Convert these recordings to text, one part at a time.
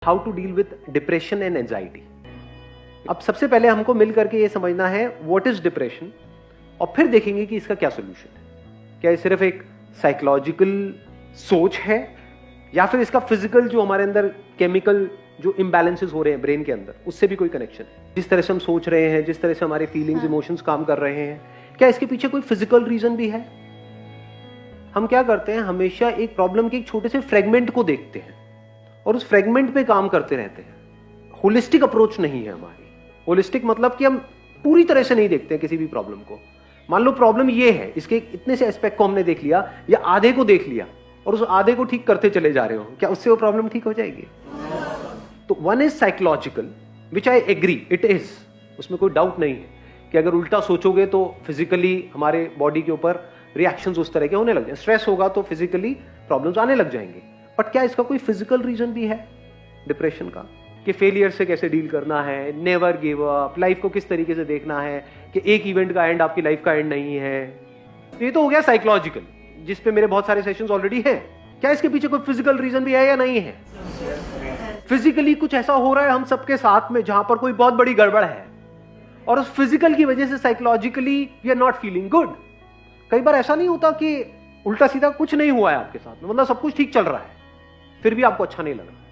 How to deal with depression and anxiety. अब सबसे पहले हमको मिल करके ये समझना है व्हाट इज डिप्रेशन, और फिर देखेंगे कि इसका क्या सोल्यूशन है। क्या ये सिर्फ एक साइकोलॉजिकल सोच है या फिर इसका फिजिकल जो हमारे अंदर केमिकल जो इम्बैलेंसेस हो रहे हैं ब्रेन के अंदर उससे भी कोई कनेक्शन है। जिस तरह से हम सोच रहे हैं, जिस तरह से हमारे फीलिंग्स इमोशंस काम कर रहे हैं, क्या इसके पीछे कोई फिजिकल रीजन भी है। हम क्या करते हैं, हमेशा एक प्रॉब्लम के एक छोटे से फ्रेगमेंट को देखते हैं और उस फ्रेगमेंट पे काम करते रहते हैं। होलिस्टिक अप्रोच नहीं है हमारी। होलिस्टिक मतलब कि हम पूरी तरह से नहीं देखते हैं किसी भी प्रॉब्लम को। मान लो प्रॉब्लम ये है, इसके इतने से एस्पेक्ट को हमने देख लिया या आधे को देख लिया और उस आधे को ठीक करते चले जा रहे हो, क्या उससे वो प्रॉब्लम ठीक हो जाएगी? तो one is psychological which I agree it is, उसमें कोई डाउट नहीं है कि अगर उल्टा सोचोगे तो फिजिकली हमारे बॉडी के ऊपर रिएक्शंस उस तरह के होने लग जाए। स्ट्रेस होगा तो फिजिकली प्रॉब्लम्स आने लग जाएंगे। बट क्या इसका कोई फिजिकल रीजन भी है डिप्रेशन का, कि फेलियर से कैसे डील करना है, नेवर गिव अप, लाइफ को किस तरीके से देखना है कि एक इवेंट का एंड आपकी लाइफ का एंड नहीं है। तो ये तो हो गया साइकोलॉजिकल, जिस पे मेरे बहुत सारे सेशंस ऑलरेडी हैं। क्या इसके पीछे कोई फिजिकल रीजन भी है या नहीं है? फिजिकली कुछ ऐसा हो रहा है हम सबके साथ में जहां पर कोई बहुत बड़ी गड़बड़ है और उस फिजिकल की वजह से psychologically we are not feeling good. कई बार ऐसा नहीं होता कि उल्टा सीधा कुछ नहीं हुआ है आपके साथ में, मतलब सब कुछ ठीक चल रहा है, फिर भी आपको अच्छा नहीं लग रहा,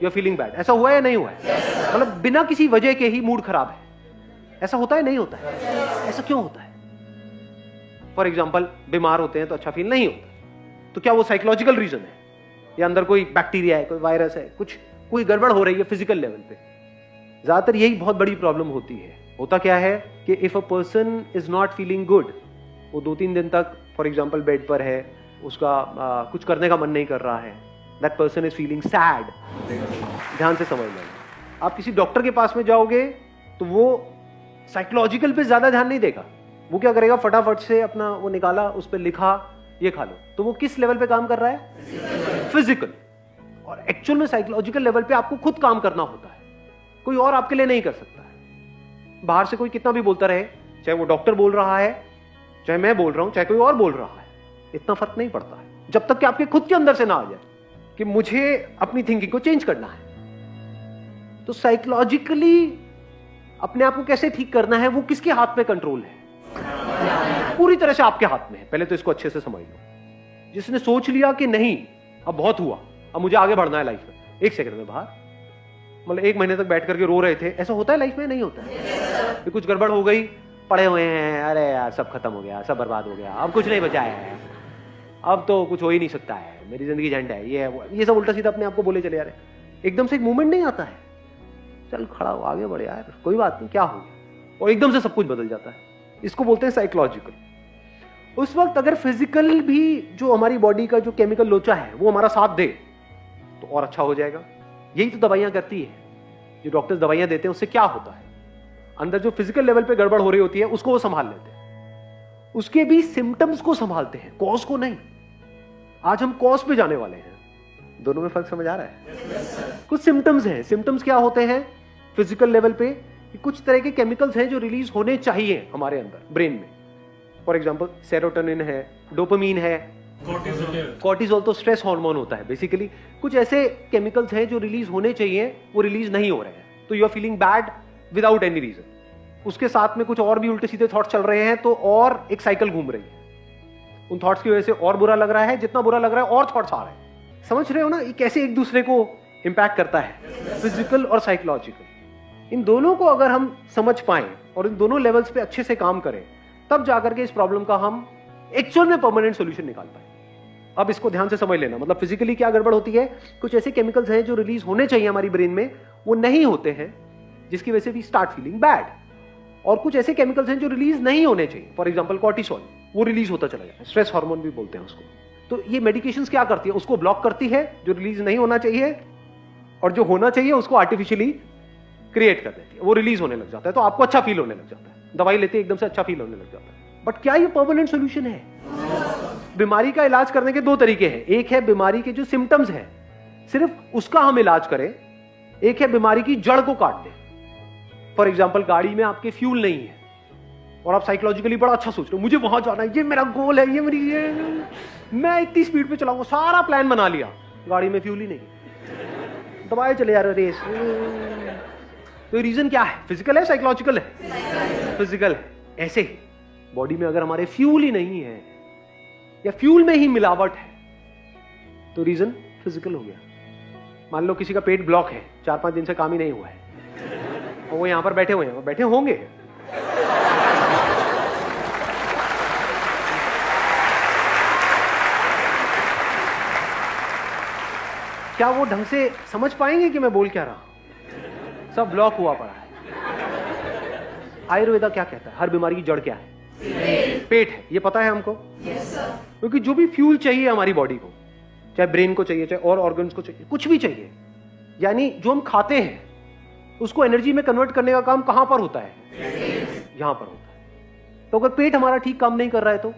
यू आर फीलिंग बैड। ऐसा हुआ है या नहीं हुआ है? मतलब बिना किसी वजह के ही मूड खराब है, ऐसा होता है नहीं होता है? ऐसा क्यों होता है? फॉर एग्जाम्पल बीमार होते हैं तो अच्छा फील नहीं होता, तो क्या वो साइकोलॉजिकल रीजन है या अंदर कोई बैक्टीरिया है, कोई वायरस है, कुछ कोई गड़बड़ हो रही है फिजिकल लेवल पे? ज्यादातर यही बहुत बड़ी प्रॉब्लम होती है। होता क्या है कि if a person is not feeling good, वो 2-3 दिन तक फॉर एग्जाम्पल बेड पर है, उसका कुछ करने का मन नहीं कर रहा है, that person is feeling sad. ध्यान से समझ लेना, आप किसी डॉक्टर के पास में जाओगे तो वो साइकोलॉजिकल पे ज्यादा ध्यान नहीं देगा। वो क्या करेगा, फटाफट से अपना वो निकाला, उस पर लिखा ये खा लो। तो वो किस लेवल पे काम कर रहा है? फिजिकल। और एक्चुअल में साइकोलॉजिकल लेवल पे आपको खुद काम करना होता है, कोई और आपके लिए नहीं कर सकता है। बाहर से कोई कितना भी बोलता रहे, चाहे वो डॉक्टर बोल रहा है, चाहे मैं बोल रहा हूं, चाहे कोई और बोल रहा है, इतना फर्क नहीं पड़ता है जब तक कि आपके खुद के अंदर से ना आ जाए कि मुझे अपनी थिंकिंग को चेंज करना है। तो साइकोलॉजिकली अपने आप को कैसे ठीक करना है, वो किसके हाथ में कंट्रोल है? पूरी तरह से आपके हाथ में है। पहले तो इसको अच्छे से समझ लो। जिसने सोच लिया कि नहीं अब बहुत हुआ, अब मुझे आगे बढ़ना है लाइफ में, 1 सेकंड में बाहर, मतलब 1 महीने तक बैठ करके रो रहे थे, ऐसा होता है लाइफ में? नहीं होता है। फिर कुछ गड़बड़ हो गई, पड़े हुए हैं, अरे यार सब खत्म हो गया, सब बर्बाद हो गया, अब कुछ नहीं बचा है, अब तो कुछ हो ही नहीं सकता है, मेरी जिंदगी झंड है, ये सब उल्टा सीधा अपने आप को बोले चले जा रहे। एकदम से एक मूवमेंट नहीं आता है, चल खड़ा हो, आगे बढ़ यार, कोई बात नहीं, क्या हो गया, और एकदम से सब कुछ बदल जाता है। इसको बोलते हैं साइकोलॉजिकल। उस वक्त अगर फिजिकल भी जो हमारी बॉडी का जो केमिकल लोचा है वो हमारा साथ दे तो और अच्छा हो जाएगा। यही तो दवाइयां करती है, जो डॉक्टर्स दवाइयां देते हैं उससे क्या होता है, अंदर जो फिजिकल लेवल पे गड़बड़ हो रही होती है उसको वो संभाल लेते हैं, उसके भी सिम्टम्स को संभालते हैं, कॉज को नहीं। आज हम कॉज पे जाने वाले हैं। दोनों में फर्क समझ आ रहा है? कुछ सिम्टम्स हैं। सिम्टम्स क्या होते हैं फिजिकल लेवल पे? कुछ तरह के केमिकल्स हैं जो रिलीज होने चाहिए हमारे अंदर ब्रेन में। फॉर एग्जांपल सेरोटोनिन है, डोपामीन है, कॉर्टिसोल तो स्ट्रेस हार्मोन होता है बेसिकली। कुछ ऐसे केमिकल्स हैं जो रिलीज होने चाहिए, वो रिलीज नहीं हो रहे हैं, तो you are feeling bad without any reason. उसके साथ में कुछ और भी उल्टे सीधे थॉट्स चल रहे हैं, तो और एक साइकिल घूम रही है। उन थॉट्स की वजह से और बुरा लग रहा है, जितना बुरा लग रहा है और थॉट्स आ रहे हैं। समझ रहे हो ना, ये कैसे एक दूसरे को इंपैक्ट करता है, फिजिकल और साइकोलॉजिकल। इन दोनों को अगर हम समझ पाएं और इन दोनों लेवल्स पे अच्छे से काम करें, तब जाकर के इस प्रॉब्लम का हम एक्चुअल में परमानेंट सॉल्यूशन निकाल पाए। अब इसको ध्यान से समझ लेना, मतलब फिजिकली क्या गड़बड़ होती है, कुछ ऐसे केमिकल्स हैं जो रिलीज होने चाहिए हमारी ब्रेन में, वो नहीं होते हैं, जिसकी वजह से वी स्टार्ट फीलिंग बैड। और कुछ ऐसे केमिकल्स हैं जो रिलीज नहीं होने चाहिए, फॉर एग्जांपल कॉर्टिसोल, वो रिलीज होता चला जाए, स्ट्रेस हार्मोन भी बोलते हैं उसको। तो ये मेडिकेशंस क्या करती है, उसको ब्लॉक करती है, जो रिलीज नहीं होना चाहिए, और जो होना चाहिए उसको आर्टिफिशियली क्रिएट कर देती है, वो रिलीज होने लग जाता है, तो आपको अच्छा फील होने लग जाता है। दवाई लेते एकदम से अच्छा फील होने लग जाता है। बट क्या ये परमानेंट सॉल्यूशन है? बीमारी का इलाज करने के 2 तरीके हैं। एक है बीमारी के जो सिम्टम्स हैं सिर्फ उसका हम इलाज करें, एक है बीमारी की जड़ को काट दें। फॉर एग्जाम्पल गाड़ी में आपके फ्यूल नहीं है और आप साइकोलॉजिकली बड़ा अच्छा सोच रहे हो, मुझे वहां जाना है, ये मेरा गोल है, मैं इतनी स्पीड पे चलाऊंगा, सारा प्लान बना लिया, गाड़ी में फ्यूल ही नहीं, दबाए चले जा रहे हो रेस। तो रीजन क्या है? फिजिकल है, साइकोलॉजिकल है? फिजिकल है। ऐसे ही बॉडी में अगर हमारे फ्यूल ही नहीं है या फ्यूल में ही मिलावट है तो रीजन फिजिकल हो गया। मान लो किसी का पेट ब्लॉक है, 4-5 दिन से काम ही नहीं हुआ है और वो यहां पर बैठे हुए हैं, वो बैठे होंगे, क्या वो ढंग से समझ पाएंगे कि मैं बोल क्या रहा? सब ब्लॉक हुआ पड़ा है। आयुर्वेदा क्या कहता है? हर बीमारी की जड़ क्या है? पेट है। ये पता है हमको? क्योंकि जो भी फ्यूल चाहिए हमारी बॉडी को, चाहे ब्रेन को चाहिए, चाहे और ऑर्गन्स को चाहिए, कुछ भी चाहिए, यानी जो हम खाते हैं उसको एनर्जी में कन्वर्ट करने का काम कहां पर होता है? यहां पर होता है। तो अगर पेट हमारा ठीक काम नहीं कर रहा है तो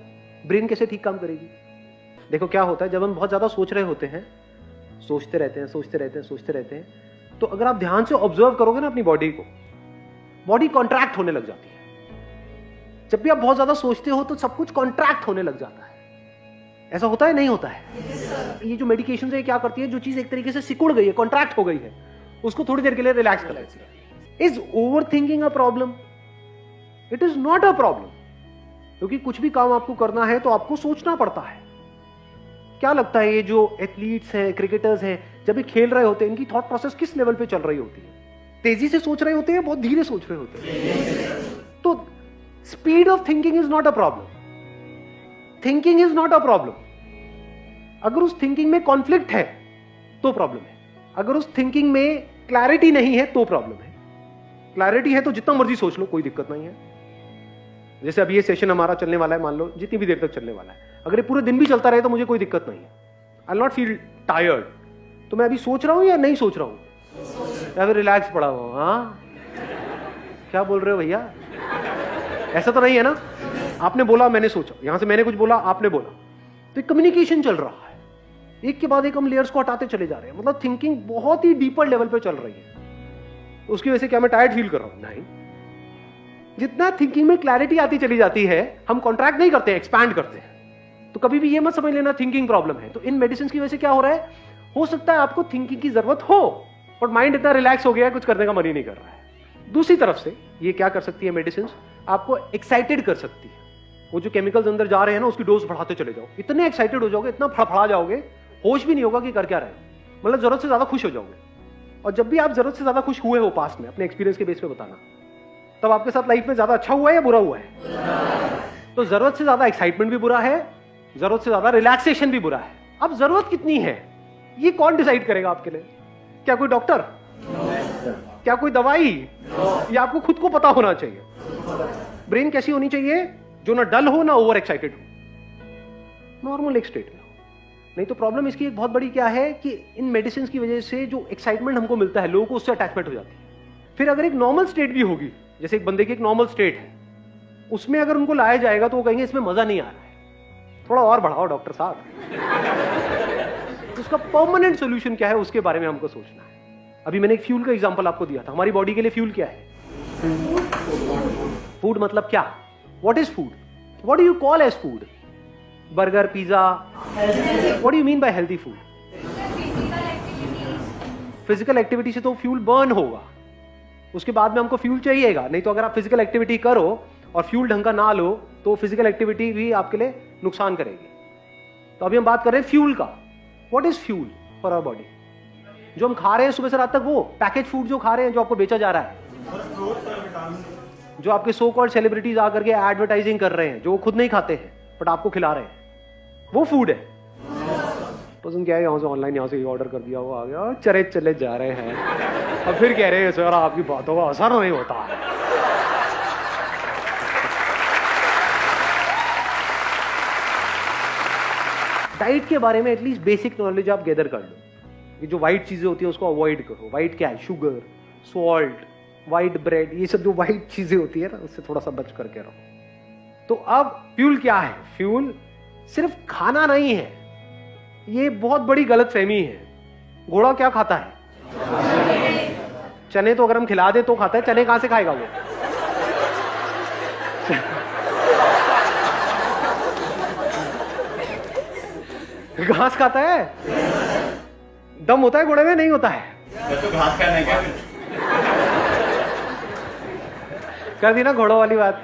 ब्रेन कैसे ठीक काम करेगी? देखो क्या होता है, जब हम बहुत ज्यादा सोच रहे होते हैं, सोचते रहते हैं, तो अगर आप ध्यान से ऑब्जर्व करोगे ना अपनी बॉडी को, बॉडी कॉन्ट्रैक्ट होने लग जाती है। जब भी आप बहुत ज्यादा सोचते हो तो सब कुछ कॉन्ट्रैक्ट होने लग जाता है। ऐसा होता है, नहीं होता है? ये जो मेडिकेशन है क्या करती है, जो चीज एक तरीके से सिकुड़ गई है, कॉन्ट्रैक्ट हो गई है, उसको थोड़ी देर के लिए रिलैक्स कर देती है। Is over thinking a problem? It is not a problem, क्योंकि कुछ भी काम आपको करना है तो आपको सोचना पड़ता है। क्या लगता है ये जो एथलीट्स हैं, क्रिकेटर्स हैं, जब ये खेल रहे होते हैं, इनकी थॉट प्रोसेस किस लेवल पे चल रही होती है? तेजी से सोच रहे होते हैं, बहुत धीरे सोच रहे होते हैं? तो speed of thinking is not a problem, thinking is not a problem. अगर उस थिंकिंग में कॉन्फ्लिक्ट है तो प्रॉब्लम है, अगर उस थिंकिंग में क्लैरिटी नहीं है तो प्रॉब्लम है। क्लैरिटी है तो जितना मर्जी सोच लो, कोई दिक्कत नहीं है। जैसे अभी ये सेशन हमारा चलने वाला है, मान लो जितनी भी देर तक चलने वाला है, अगर ये पूरे दिन भी चलता रहे तो मुझे कोई दिक्कत नहीं है। I will not feel tired. तो मैं अभी सोच रहा हूं या नहीं सोच रहा हूं, या फिर रिलैक्स पड़ा हुआ? हाँ, क्या बोल रहे हो भैया? ऐसा तो नहीं है ना? आपने बोला, मैंने सोचा, यहां से मैंने कुछ बोला, आपने बोला, तो कम्युनिकेशन चल रहा है। एक के बाद एक हम लेयर्स को हटाते चले जा रहे हैं, मतलब थिंकिंग बहुत ही डीपर लेवल पे चल रही है। उसकी वजह से क्या मैं टायर्ड फील कर रहा हूं? नहीं। जितना थिंकिंग में क्लैरिटी आती चली जाती है, हम कॉन्ट्रैक्ट नहीं करते, एक्सपैंड करते हैं। तो कभी भी ये मत समझ लेना थिंकिंग प्रॉब्लम है। तो इन मेडिसिन की वजह से क्या हो रहा है, हो सकता है आपको थिंकिंग की जरूरत हो, बट माइंड इतना रिलैक्स हो गया है, कुछ करने का मन ही नहीं कर रहा है। दूसरी तरफ से ये क्या कर सकती है मेडिसिन, आपको एक्साइटेड कर सकती है। वो जो केमिकल्स अंदर जा रहे हैं ना, उसकी डोज बढ़ाते चले जाओ, इतने एक्साइटेड हो जाओगे, इतना फड़फड़ा जाओगे, होश भी नहीं होगा कि कर क्या रहे, मतलब जरूरत से ज्यादा खुश हो जाओगे। और जब भी आप जरूरत से ज्यादा खुश हुए हो पास्ट में, अपने एक्सपीरियंस के बेस पे बताना, तब आपके साथ लाइफ में ज्यादा अच्छा हुआ है या बुरा हुआ है? तो जरूरत से ज्यादा एक्साइटमेंट भी बुरा है, जरूरत से ज्यादा रिलैक्सेशन भी बुरा है। अब जरूरत कितनी है ये कौन डिसाइड करेगा आपके लिए? क्या कोई डॉक्टर? क्या कोई दवाई? या आपको खुद को पता होना चाहिए। ब्रेन कैसी होनी चाहिए? जो ना डल हो ना ओवर एक्साइटेड हो, नॉर्मल एक स्टेट में हो। नहीं तो प्रॉब्लम इसकी एक बहुत बड़ी क्या है कि इन मेडिसिन की वजह से जो एक्साइटमेंट हमको मिलता है, लोगों को उससे अटैचमेंट हो जाती है। फिर अगर एक नॉर्मल स्टेट भी होगी, जैसे एक बंदे की एक नॉर्मल स्टेट है, उसमें अगर उनको लाया जाएगा तो वो कहेंगे इसमें मजा नहीं आ रहा है, थोड़ा और बढ़ाओ डॉक्टर साहब। उसका परमानेंट सोल्यूशन क्या है उसके बारे में हमको सोचना है। अभी मैंने एक फ्यूल का एग्जांपल आपको दिया था। हमारी बॉडी के लिए फ्यूल क्या है? फूड मतलब क्या? What is food? What do you call as food? Burger, pizza? What do you mean by healthy food? Physical activity से तो फ्यूल बर्न होगा, उसके बाद में हमको फ्यूल चाहिएगा। नहीं तो अगर आप फिजिकल एक्टिविटी करो और फ्यूल ढंग का ना लो तो फिजिकल एक्टिविटी भी आपके लिए नुकसान करेगी। तो अभी हम बात कर रहे हैं फ्यूल का। What is fuel for our body? जो हम खा रहे हैं सुबह से रात तक, वो पैकेज फूड जो खा रहे हैं, जो आपको बेचा जा रहा है, जो आपके सो कॉल्ड सेलिब्रिटीज आकर के एडवर्टाइजिंग कर रहे हैं, जो वो खुद नहीं खाते हैं बट आपको खिला रहे हैं, वो फूड है। पसंद क्या है, यहां से ऑनलाइन यहां से ऑर्डर कर दिया, वो आ गया, चले चले जा रहे हैं, और फिर कह रहे हैं सर आपकी बातों का असर नहीं होता है। डाइट के बारे में एटलीस्ट बेसिक नॉलेज आप गैदर कर लो। ये जो व्हाइट चीजें होती है उसको अवॉइड करो। व्हाइट क्या है? शुगर, सॉल्ट, व्हाइट ब्रेड, ये सब जो व्हाइट चीजें होती है ना, उससे थोड़ा सा बच करके रहो। तो अब फ्यूल क्या है? फ्यूल सिर्फ खाना नहीं है, ये बहुत बड़ी गलतफहमी है। घोड़ा क्या खाता है? चने तो अगर हम खिला दे तो खाता है, चने कहां से खाएगा वो? घास खाता है। दम होता है घोड़े में? नहीं होता है। तो घास खाना है क्या? कर दी ना घोड़ों वाली बात।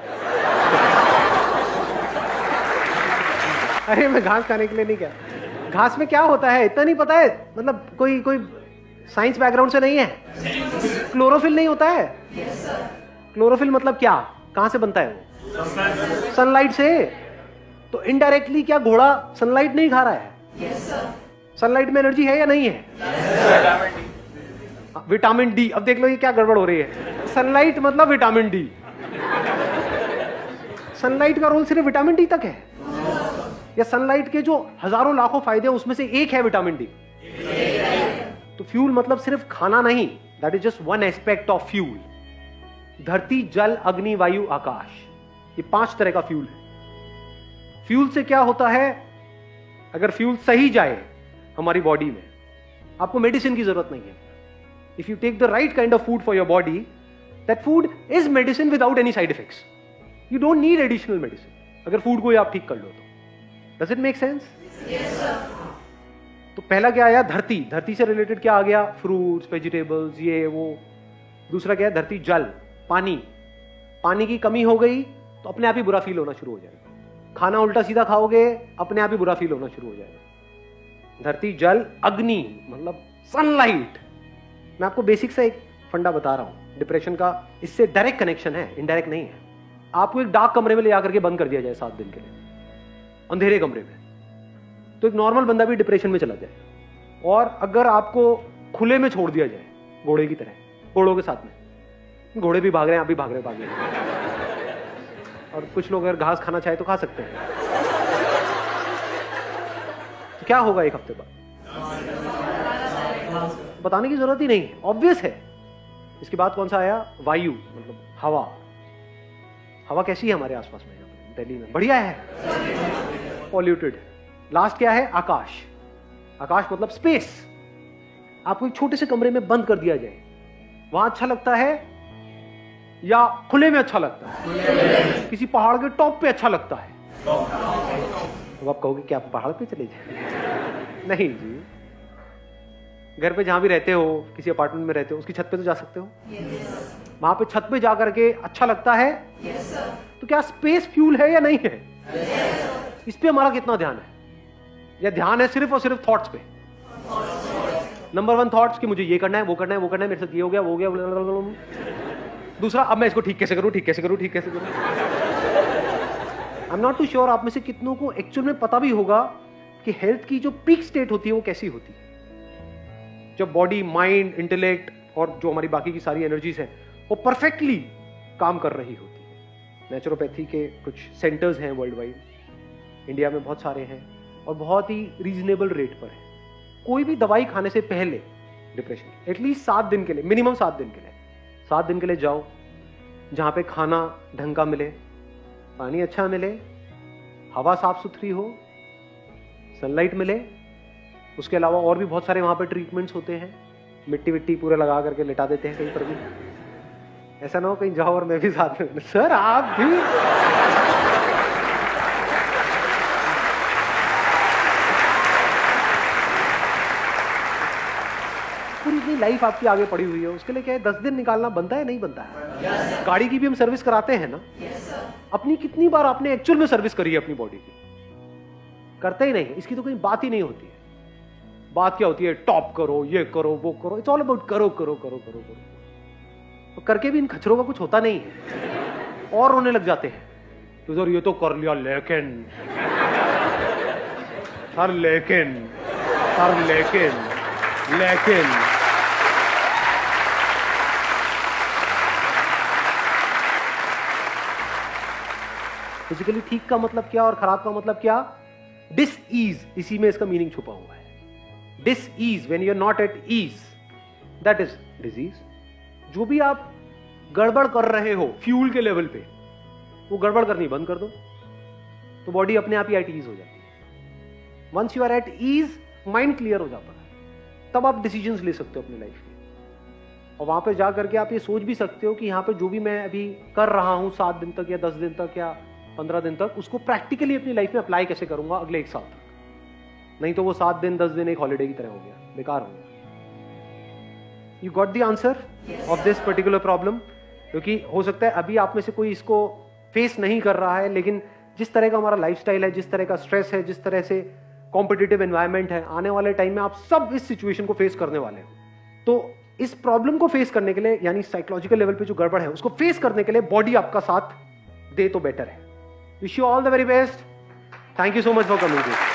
अरे मैं घास खाने के लिए नहीं कहा। घास में क्या होता है इतना नहीं पता है, मतलब कोई साइंस बैकग्राउंड से नहीं है। क्लोरोफिल नहीं होता है। क्लोरोफिल मतलब क्या, कहां से बनता है वो? सनलाइट से। तो इनडायरेक्टली क्या घोड़ा सनलाइट नहीं खा रहा है? सनलाइट में एनर्जी है या नहीं है? Vitamin D. अब देख लो ये क्या गड़बड़ हो रही है। सनलाइट मतलब विटामिन डी। सनलाइट का रोल सिर्फ विटामिन डी तक है, या सनलाइट के जो हजारों लाखों फायदे हैं उसमें से एक है विटामिन डी? तो फ्यूल मतलब सिर्फ खाना नहीं, that is just one aspect of fuel. धरती, जल, अग्नि, वायु, आकाश, ये 5 तरह का फ्यूल है। फ्यूल से क्या होता है, अगर फ्यूल सही जाए हमारी बॉडी में, आपको मेडिसिन की जरूरत नहीं है। If you take the right kind of food for your body, that food is medicine without any side effects. You don't need additional medicine अगर फूड को आप ठीक कर लो तो। Does it make sense? तो पहला क्या आया? धरती। धरती से रिलेटेड क्या आ गया? फ्रूट्स, वेजिटेबल्स, ये वो। दूसरा क्या है? धरती, जल, पानी। पानी की कमी हो गई तो अपने आप ही बुरा फील होना शुरू हो जाएगा। खाना उल्टा सीधा खाओगे, अपने आप ही बुरा फील होना शुरू हो जाएगा। धरती, जल, अग्नि मतलब सनलाइट। मैं आपको बेसिक सा एक फंडा बता रहा हूं, डिप्रेशन का इससे डायरेक्ट कनेक्शन है, इनडायरेक्ट नहीं है। आपको एक डार्क कमरे में ले जाकर के बंद कर दिया जाए 7 दिन के लिए, अंधेरे कमरे में, तो एक नॉर्मल बंदा भी डिप्रेशन में चला जाए। और अगर आपको खुले में छोड़ दिया जाए, घोड़े की तरह, घोड़ों के साथ में, घोड़े भी भाग रहे हैं, आप भी भाग रहे हैं, और कुछ लोग अगर घास खाना चाहे तो खा सकते हैं, तो क्या होगा 1 हफ्ते बाद? बताने की जरूरत ही नहीं है, ऑब्वियस है। इसके बाद कौन सा आया? वायु मतलब हवा। हवा कैसी है हमारे आसपास में? दिल्ली में बढ़िया है, पॉल्यूटेड। लास्ट क्या है? आकाश। आकाश मतलब स्पेस। आपको एक छोटे से कमरे में बंद कर दिया जाए, वहां अच्छा लगता है या खुले में अच्छा लगता है? किसी पहाड़ के टॉप पे अच्छा लगता है? तो आप कहोगे कि आप पहाड़ पे चले जाए। नहीं जी, घर पे जहां भी रहते हो, किसी अपार्टमेंट में रहते हो, उसकी छत पे तो जा सकते हो। वहां पे छत पे जाकर के अच्छा लगता है। तो क्या स्पेस फ्यूल है या नहीं है? इस पे हमारा कितना ध्यान है? या ध्यान है सिर्फ और सिर्फ थॉट्स पे? नंबर 1 थॉट्स कि मुझे ये करना है, वो करना है, वो करना है, मेरे साथ ये हो गया, वो हो गया। दूसरा, अब मैं इसको ठीक कैसे करूं, ठीक कैसे करूं, ठीक कैसे करूं। I am not too sure आप में से कितनों को एक्चुअल में पता भी होगा कि हेल्थ की जो पीक स्टेट होती है वो कैसी होती है, जब बॉडी, माइंड, इंटेलेक्ट और जो हमारी बाकी की सारी एनर्जीज हैं वो परफेक्टली काम कर रही होती है। नेचुरोपैथी के कुछ सेंटर्स हैं वर्ल्ड वाइड, इंडिया में बहुत सारे हैं और बहुत ही रीजनेबल रेट पर है। कोई भी दवाई खाने से पहले डिप्रेशन एटलीस्ट 7 दिन के लिए, मिनिमम 7 दिन के लिए, 7 दिन के लिए जाओ जहां पे खाना ढंग का मिले, पानी अच्छा मिले, हवा साफ सुथरी हो, सनलाइट मिले। उसके अलावा और भी बहुत सारे वहां पे ट्रीटमेंट्स होते हैं, मिट्टी विट्टी पूरे लगा करके लिटा देते हैं कहीं पर भी। ऐसा ना हो कहीं जाओ और मैं भी साथ में, सर आप भी। पूरी इतनी लाइफ आपकी आगे पड़ी हुई है, उसके लिए क्या है 10 दिन निकालना बनता है नहीं बनता है? गाड़ी की भी हम सर्विस कराते हैं ना। अपनी कितनी बार आपने एक्चुअल में सर्विस करी है अपनी बॉडी की? करते ही नहीं, इसकी तो कोई बात ही नहीं होती है। बात क्या होती है? टॉप करो, ये करो, वो करो। इट्स ऑल अबाउट करो करो करो करो करो। तो करके भी इन खच्चरों का कुछ होता नहीं है और रोने लग जाते हैं तो सर ये तो कर लिया लेकिन, सर लेकिन, सर लेकिन, लेकिन। फिजिकली ठीक का मतलब क्या और खराब का मतलब क्या? डिस ईज, इसी में इसका मीनिंग छुपा हुआ है। Dis ease, when you are not at ease, that is disease. जो भी आप गड़बड़ कर रहे हो फ्यूल के लेवल पे, वो गड़बड़ करनी बंद कर दो तो बॉडी अपने आप ही एट ईज हो जाती है। Once you are at ease, mind clear हो जाता है, तब आप डिसीजंस ले सकते हो अपनी लाइफ में। और वहां पे जा करके आप ये सोच भी सकते हो कि यहाँ पे जो भी मैं अभी कर रहा हूं 7 दिन तक या 10 दिन तक या 15 दिन तक, उसको प्रैक्टिकली अपनी लाइफ में अप्लाई कैसे करूंगा अगले 1 साल तक। नहीं तो वो 7 दिन 10 दिन एक हॉलीडे की तरह हो गया, बेकार हो गया। You got the answer of this particular problem? क्योंकि हो सकता है अभी आप में से कोई इसको फेस नहीं कर रहा है, लेकिन जिस तरह का हमारा लाइफस्टाइल है, जिस तरह का स्ट्रेस है, जिस तरह से कॉम्पिटिटिव एनवायरनमेंट है, आने वाले टाइम में आप सब इस सिचुएशन को फेस करने वाले हो। तो इस प्रॉब्लम को फेस करने के लिए, यानी साइकोलॉजिकल लेवल पे जो गड़बड़ है उसको फेस करने के लिए बॉडी आपका साथ दे तो बेटर है। Wish you all the very best. Thank you so much for coming.